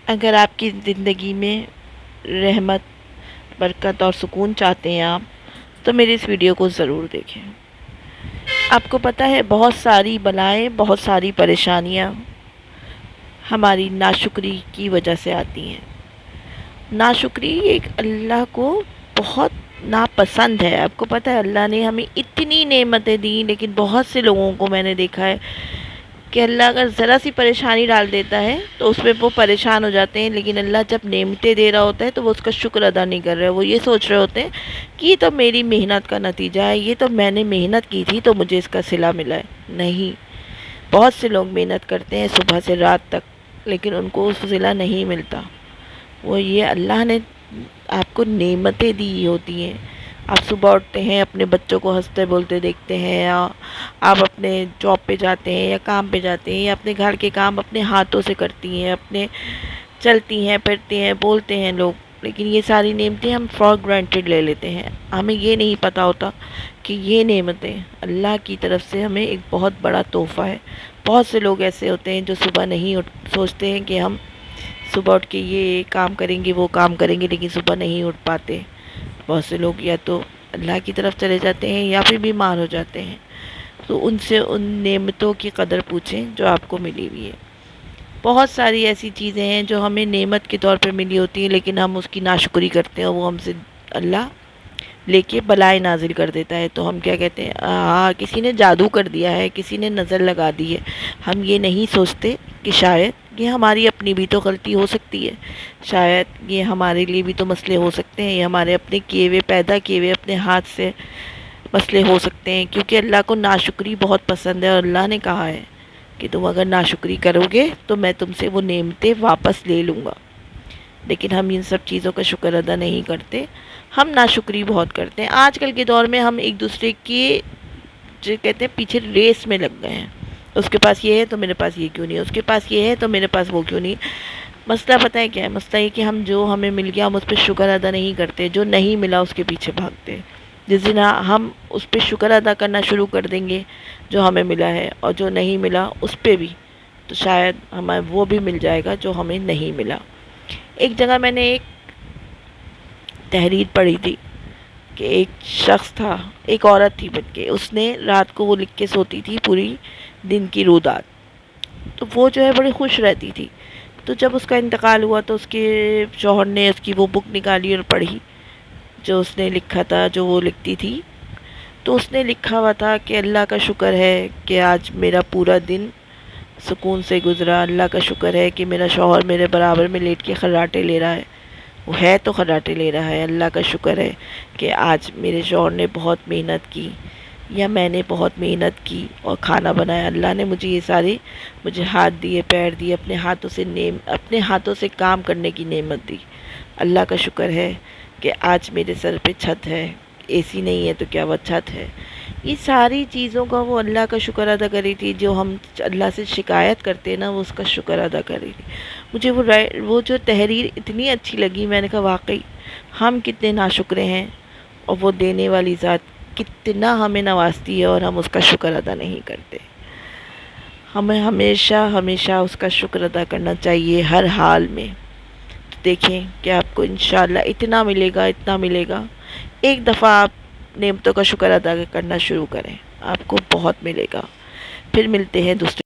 اگر آپ کی زندگی میں رحمت، برکت اور سکون چاہتے ہیں آپ، تو میری اس ویڈیو کو ضرور دیکھیں۔ آپ کو پتہ ہے بہت ساری بلائیں، بہت ساری پریشانیاں ہماری ناشکری کی وجہ سے آتی ہیں۔ ناشکری ایک اللہ کو بہت ناپسند ہے۔ آپ کو پتہ ہے اللہ نے ہمیں اتنی نعمتیں دی، لیکن بہت سے لوگوں کو میں نے دیکھا ہے کہ اللہ اگر ذرا سی پریشانی ڈال دیتا ہے تو اس پہ وہ پریشان ہو جاتے ہیں، لیکن اللہ جب نعمتیں دے رہا ہوتا ہے تو وہ اس کا شکر ادا نہیں کر رہے۔ وہ یہ سوچ رہے ہوتے ہیں کہ یہ تو میری محنت کا نتیجہ ہے، یہ تو میں نے محنت کی تھی تو مجھے اس کا صلہ ملا ہے۔ نہیں، بہت سے لوگ محنت کرتے ہیں صبح سے رات تک، لیکن ان کو اس صلہ نہیں ملتا۔ وہ یہ اللہ نے آپ کو نعمتیں دی ہوتی ہیں۔ آپ صبح اٹھتے ہیں، اپنے بچوں کو ہنستے بولتے دیکھتے ہیں، یا آپ اپنے جاب پہ جاتے ہیں یا کام پہ جاتے ہیں، یا اپنے گھر کے کام اپنے ہاتھوں سے کرتی ہیں، اپنے چلتی ہیں پھرتی ہیں، بولتے ہیں لوگ، لیکن یہ ساری نعمتیں ہم فار گرانٹیڈ لے لیتے ہیں۔ ہمیں یہ نہیں پتہ ہوتا کہ یہ نعمتیں اللہ کی طرف سے ہمیں ایک بہت بڑا تحفہ ہے۔ بہت سے لوگ ایسے ہوتے ہیں جو صبح نہیں سوچتے ہیں کہ ہم صبح اٹھ کے یہ کام کریں گے، وہ کام کریں گے، لیکن صبح نہیں اٹھ پاتے۔ بہت سے لوگ یا تو اللہ کی طرف چلے جاتے ہیں یا پھر بیمار ہو جاتے ہیں۔ تو ان سے ان نعمتوں کی قدر پوچھیں جو آپ کو ملی ہوئی ہے۔ بہت ساری ایسی چیزیں ہیں جو ہمیں نعمت کے طور پہ ملی ہوتی ہیں، لیکن ہم اس کی ناشکری کرتے ہیں اور وہ ہم سے اللہ لے کے بلائیں نازل کر دیتا ہے۔ تو ہم کیا کہتے ہیں، ہاں کسی نے جادو کر دیا ہے، کسی نے نظر لگا دی ہے۔ ہم یہ نہیں سوچتے کہ شاید یہ ہماری اپنی بھی تو غلطی ہو سکتی ہے، شاید یہ ہمارے لیے بھی تو مسئلے ہو سکتے ہیں، یہ ہمارے اپنے کیے ہوئے، پیدا کیے ہوئے اپنے ہاتھ سے مسئلے ہو سکتے ہیں، کیونکہ اللہ کو ناشکری بہت پسند ہے، اور اللہ نے کہا ہے کہ تم اگر ناشکری کرو گے تو میں تم سے وہ نعمتیں واپس لے لوں گا۔ لیکن ہم ان سب چیزوں کا شکر ادا نہیں کرتے، ہم ناشکری بہت کرتے ہیں۔ آج کل کے دور میں ہم ایک دوسرے کے جو کہتے ہیں پیچھے ریس میں لگ گئے ہیں۔ اس کے پاس یہ ہے تو میرے پاس یہ کیوں نہیں، اس کے پاس یہ ہے تو میرے پاس وہ کیوں نہیں۔ مسئلہ پتہ ہے کیا ہے؟ مسئلہ یہ کہ ہم جو ہمیں مل گیا ہم اس پہ شکر ادا نہیں کرتے، جو نہیں ملا اس کے پیچھے بھاگتے۔ جس دن ہم اس پہ شکر ادا کرنا شروع کر دیں گے جو ہمیں ملا ہے، اور جو نہیں ملا اس پہ بھی، تو شاید ہمیں وہ بھی مل جائے گا جو ہمیں نہیں ملا۔ ایک جگہ میں نے ایک تحریر پڑھی تھی کہ ایک شخص تھا، ایک عورت تھی بلکہ، اس نے رات کو وہ لکھ کے سوتی تھی پوری دن کی رودات، تو وہ جو ہے بڑی خوش رہتی تھی۔ تو جب اس کا انتقال ہوا تو اس کے شوہر نے اس کی وہ بک نکالی اور پڑھی جو اس نے لکھا تھا، جو وہ لکھتی تھی۔ تو اس نے لکھا ہوا تھا کہ اللہ کا شکر ہے کہ آج میرا پورا دن سکون سے گزرا، اللہ کا شکر ہے کہ میرا شوہر میرے برابر میں لیٹ کے خراٹے لے رہا ہے، وہ ہے تو خراٹے لے رہا ہے، اللہ کا شکر ہے کہ آج میرے شوہر نے بہت محنت کی، یا میں نے بہت محنت کی اور کھانا بنایا، اللہ نے مجھے یہ سارے مجھے ہاتھ دیے، پیر دیے، اپنے ہاتھوں سے کام کرنے کی نعمت دی۔ اللہ کا شکر ہے کہ آج میرے سر پہ چھت ہے، اے سی نہیں ہے تو کیا وہ چھت ہے۔ یہ ساری چیزوں کا وہ اللہ کا شکر ادا کری تھی، جو ہم اللہ سے شکایت کرتے ہیں نا، وہ اس کا شکر ادا کری تھی۔ مجھے وہ جو تحریر اتنی اچھی لگی، میں نے کہا واقعی ہم کتنے ناشکرے ہیں، اور وہ دینے والی ذات کتنا ہمیں نوازتی ہے اور ہم اس کا شکر ادا نہیں کرتے۔ ہمیں ہمیشہ ہمیشہ اس کا شکر ادا کرنا چاہیے ہر حال میں۔ تو دیکھیں کہ آپ کو انشاءاللہ اتنا ملے گا، اتنا ملے گا۔ ایک دفعہ آپ نعمتوں کا شکر ادا کرنا شروع کریں، آپ کو بہت ملے گا۔ پھر ملتے ہیں دوسرے